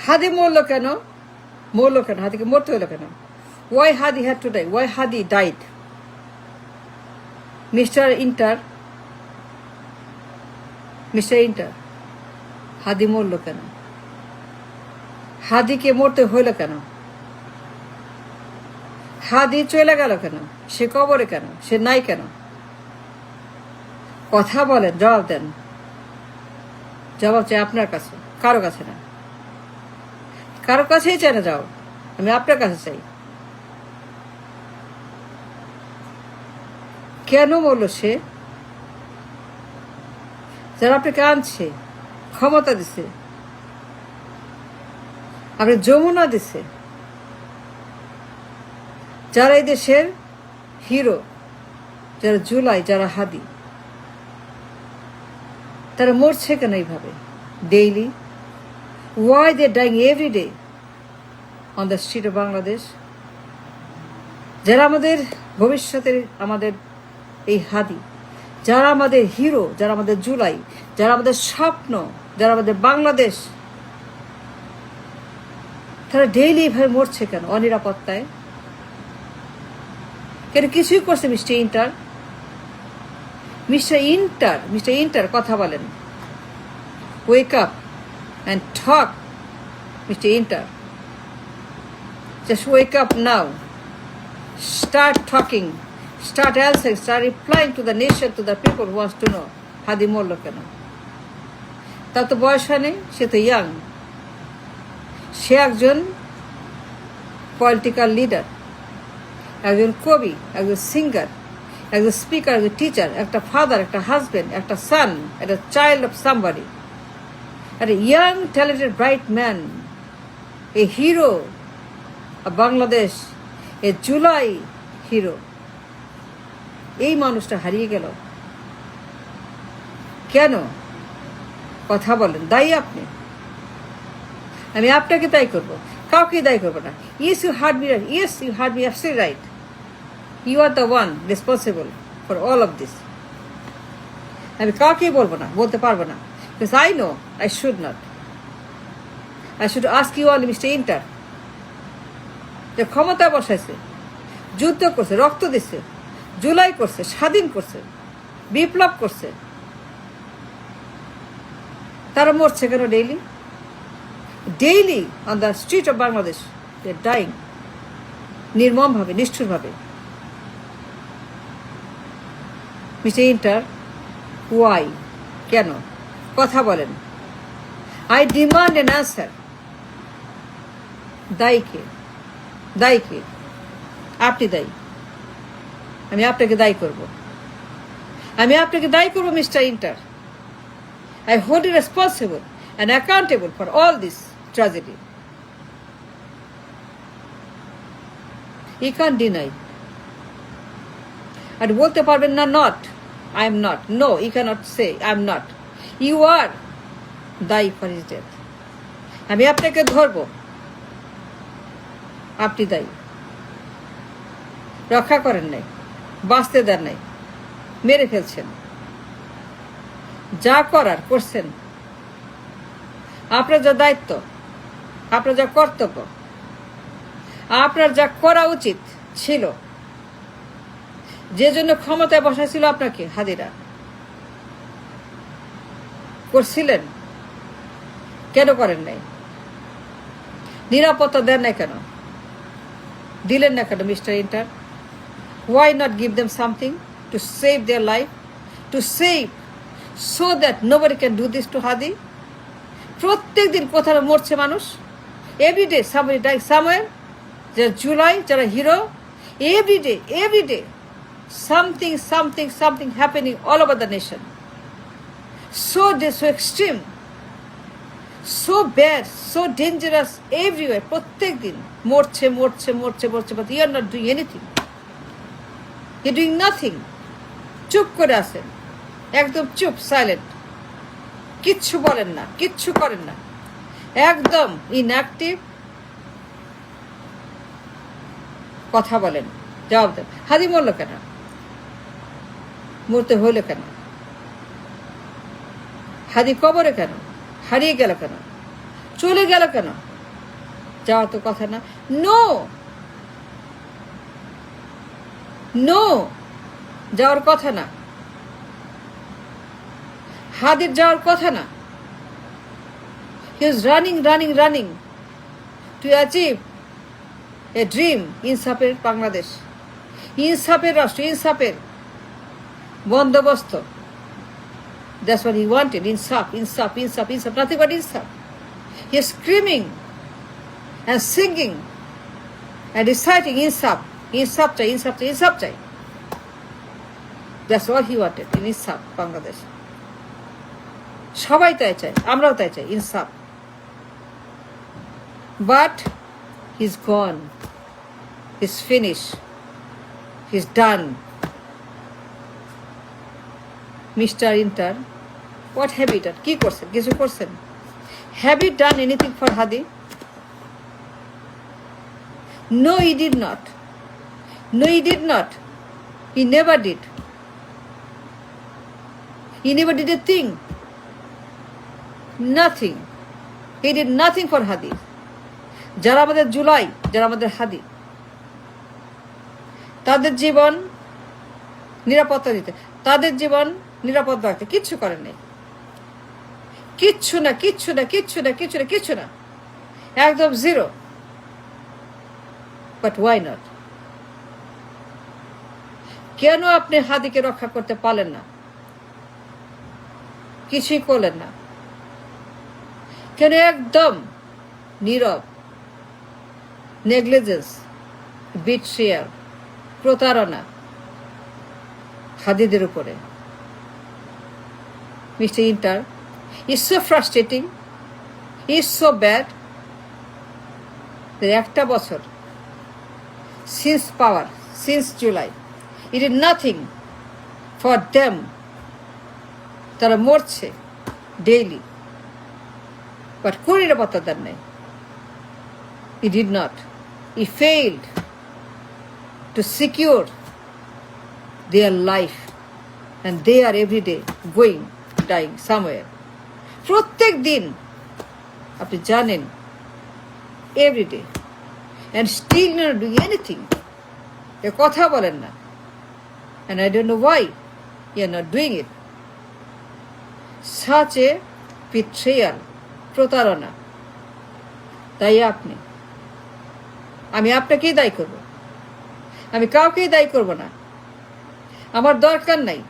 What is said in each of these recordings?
হাদি মরলো কেন? মরলো কেন? হাদিকে মরতে হলো কেন? Why Hadi had to die? Why Hadi died? Mr. Inter, হাদি মরলো কেন? হাদিকে মরতে হইল কেন? হাদি চলে গেল কেন? সে কবরে কেন? সে নাই কেন? কথা বলেন, জবাব দেন। জবাব চাই আপনার কাছে, কারো কাছে না। কারো কাছেই চাই না যাও, আমি আপনার কাছে চাই। কেন বললো সে? যারা আপনাকে আনছে, ক্ষমতা দিছে, আপনি যমুনা দিছে, যারা এই দেশের হিরো, যারা জুলাই, যারা হাদি, তারা মরছে কেন এইভাবে daily? Why they dying every day on the street of Bangladesh? যারা আমাদের ভবিষ্যতের, আমাদের এই হাদি, যারা আমাদের হিরো, যারা আমাদের জুলাই, যারা আমাদের স্বপ্ন, যারা আমাদের বাংলাদেশ, তারা ডেইলি এইভাবে মরছে কেন অনিরাপত্তায়? কেন কিছুই করছে মিস্টার ইন্টার কথা বলেন। Wake up and talk, Mr. Inter. Just wake up now. Start talking. Start answering. Start replying to the nation, to the people who wants to know. Hadi মরলো কেন? তার তো বয়স হয়নি, সে তো ইয়াং। সে একজন পলিটিক্যাল লিডার, একজন কবি, একজন সিঙ্গার, একজন স্পিকার, একজন টিচার, একটা ফাদার, একটা হাজব্যান্ড, একটা সান, একটা child of somebody, a young, talented, bright man, a hero of Bangladesh, a July hero. এই মানুষটা হারিয়ে গেল কেন? কথা বলেন। দায়ী আপনি, আমি আপনাকে দায়ী করবো, কাউকে দায়ী করবো না। Yes, you heard me right. Yes, you heard me absolutely right. You are the one responsible for all of this. আমি কাউকেই বলবো না, বলতে পারবো না। Because I know I should not. I should ask you all, Mr. Inter, যে ক্ষমতা বসাইছে, যুদ্ধ করছে, রক্ত দিচ্ছে, জুলাই করছে, স্বাধীন করছে, বিপ্লব করছে, তারা মরছে কেন daily? Daily on the street of Bangladesh they are dying, নির্মমভাবে, নিষ্ঠুরভাবে। Mister inter, why? কেন? কথা বলেন। I demand an answer. দায়ী কে? আপনি দায়ী। আমি আপনাকে দায়ী করব। Mister inter. I hold you responsible and accountable for all this tragedy. You can deny. আর বলতে পারবেন না not, I am not. No, you cannot say I am not. You are দায়ী for his death. আমি আপনাকে ধরবো, আপনি দায়ী। রক্ষা করেন নাই, বাঁচতে দেন নাই, মেরে ফেলছেন। যা করার করছেন। আপনার যা দায়িত্ব, আপনার যা কর্তব্য, আপনার যা করা উচিত ছিল, যে জন্য ক্ষমতায় বসাইছিল আপনাকে হাদিরা, করছিলেন। কেন করেন নাই? নিরাপত্তা দেন নাই কেন? দিলেন না কেন mister inter? Why not give them something to save their life, to save, so that nobody can do this to Hadi? প্রত্যেক দিন কোথাও মরছে মানুষ। Everyday somebody dying somewhere. যারা জুলাই, যারা hero, everyday something happening all over the nation. So extreme, so bad, so dangerous everywhere. প্রত্যেক দিন মরছে, but you are not doing anything. You are doing nothing. চুপ করে আছেন, একদম চুপ, সাইলেন্ট, কিচ্ছু বলেন না, কিচ্ছু করেন না, একদম ইনঅ্যাক্টিভ। কথা বলেন, জবাব দেন। হাদি মরলো কেন? মরতে হইলো কেন? হাদি কবরে কেন? হারিয়ে গেল কেন? চলে গেল কেন? যাওয়ার তো কথা না। নো নো, যাওয়ার কথা না। হাদির যাওয়ার কথা না। He is running to achieve a dream, ইনসাফের বাংলাদেশ, ইনসাফের রাষ্ট্র, ইনসাফের বন্দোবস্ত। That's what he wanted. Insaf, nothing but insaf. He is screaming and singing and reciting insaf chai. That's what he wanted in insaf, Bangladesh. সবাই তাই চায়, আমরাও তাই চাই, insaf. But he's gone. He's finished. He's done. Mr. Intern, what have you done? কি করছেন? কিছু করছেন? Have you done anything for Hadi? No, he did not. He never did. He never did a thing. Nothing. He did nothing for Hadi. যারা আমাদের জুলাই, যারা আমাদের হাদি, তাদের জীবন নিরাপত্তা দিতে, তাদের জীবন নিরাপদ রাখতে কিচ্ছু করেন নাই। কিচ্ছু না, একদম জিরো। But why not? কেন আপনি হাদিকে রক্ষা করতে পারলেন না? কিছুই করলেন না কেন? একদম নীরব, নেগলিজেন্স, বিট্রিয়াল, প্রতারণা হাদিদের উপরে। Mr. Inter is so frustrating, is so bad. একটা বছর since July, it did nothing for them. তারা মরছে ডেইলি, বাট কোন নিরাপত্তা দেন নাই। He did not. He failed to secure their life, and they are every day dying somewhere. প্রত্যেক দিন আপনি জানেন, every day, and still not doing anything. এ কথা বলেন না, and I don't know why you are not doing it. Such a betrayal, প্রতারণা। তাই আমি আপনাকেই দায়ী করব, আমি কাউকেই দায়ী করব না। আমার দরকার নাই,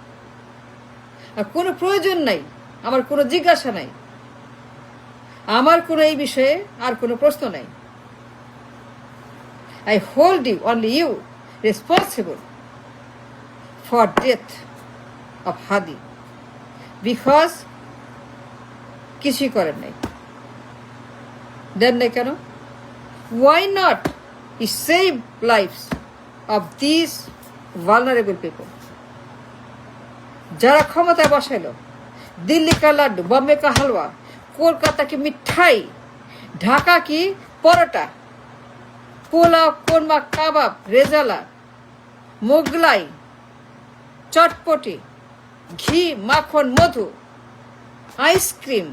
আর কোনো প্রয়োজন নাই, আমার কোনো জিজ্ঞাসা নাই, আমার কোনো এই বিষয়ে আর কোনো প্রশ্ন নাই। I hold you, only you, responsible for death of Hadi, because কিছুই করেন নাই। দেন নাই কেন? Why not? He saved lives of these vulnerable people. যারা ক্ষমতায় বসাইল, দিল্লি কা লাড্ডু, বম্বে কা হালুয়া, কলকাতা কি মিঠাই, ঢাকা কি পরোটা, পোলাও, কোরমা, কাবাব, রেজালা, মোগলাই, চটপটি, ঘি, মাখন, মধু, ice cream,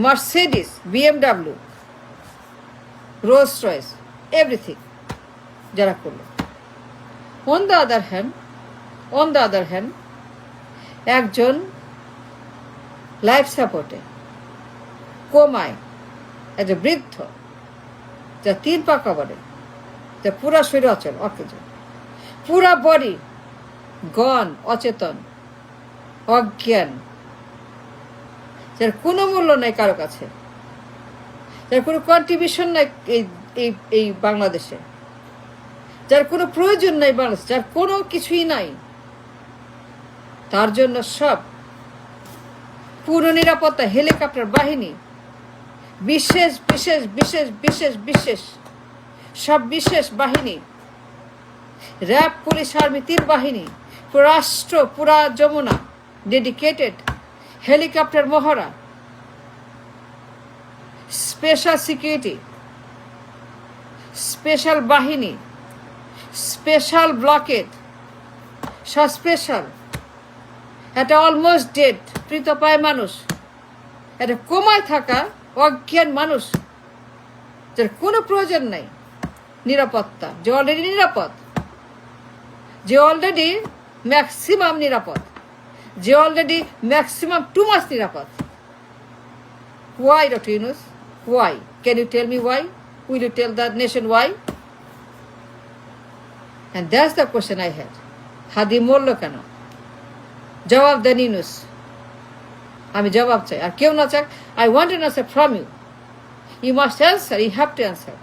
Mercedes, BMW, Rolls Royce, everything যারা করলো। অন দ্য আদার হ্যান্ড একজন লাইফ সাপোর্টে, কোমায়, একজন বৃদ্ধ, যা 3 পা কবরে, যা পুরা শরীর অচল, পুরা বডি গন, অচেতন, অজ্ঞান, যার কোনো মূল্য নাই কারো কাছে, যার কোনো কন্ট্রিবিউশন নাই এই বাংলাদেশে, যার কোনো প্রয়োজন নাই বাংলাদেশে, যার কোনো কিছুই নাই, তার জন্য সব পুরো নিরাপত্তা, হেলিকপ্টার বাহিনী, বিশেষ সব বিশেষ বাহিনী, র্যাব, পুলিশ, আর্মি, 3 বাহিনী, পুরো রাষ্ট্র, পুরা যমুনা ডেডিকেটেড, হেলিকপ্টার মহড়া, স্পেশাল সিকিউরিটি, স্পেশাল বাহিনী, স্পেশাল ব্লকেড, সব স্পেশাল। একটা অলমোস্ট ডেড, মৃতপ্রায় মানুষ, একটা কোমায় থাকা অজ্ঞান মানুষ যার কোনো প্রয়োজন নাই নিরাপত্তা, যে অলরেডি নিরাপদ, যে অলরেডি ম্যাক্সিমাম নিরাপদ, যে অলরেডি ম্যাক্সিমাম টু মাস নিরাপদ। Why, Dr. Yunus? Why? Can you tell me why? Will you tell the nation why? And that's the question I had. হাদি মরল কেন? জবাব দেন ইউনুস। আমি জবাব চাই, আর কেউ না চাক। I want an answer from you. You must answer. You have to answer.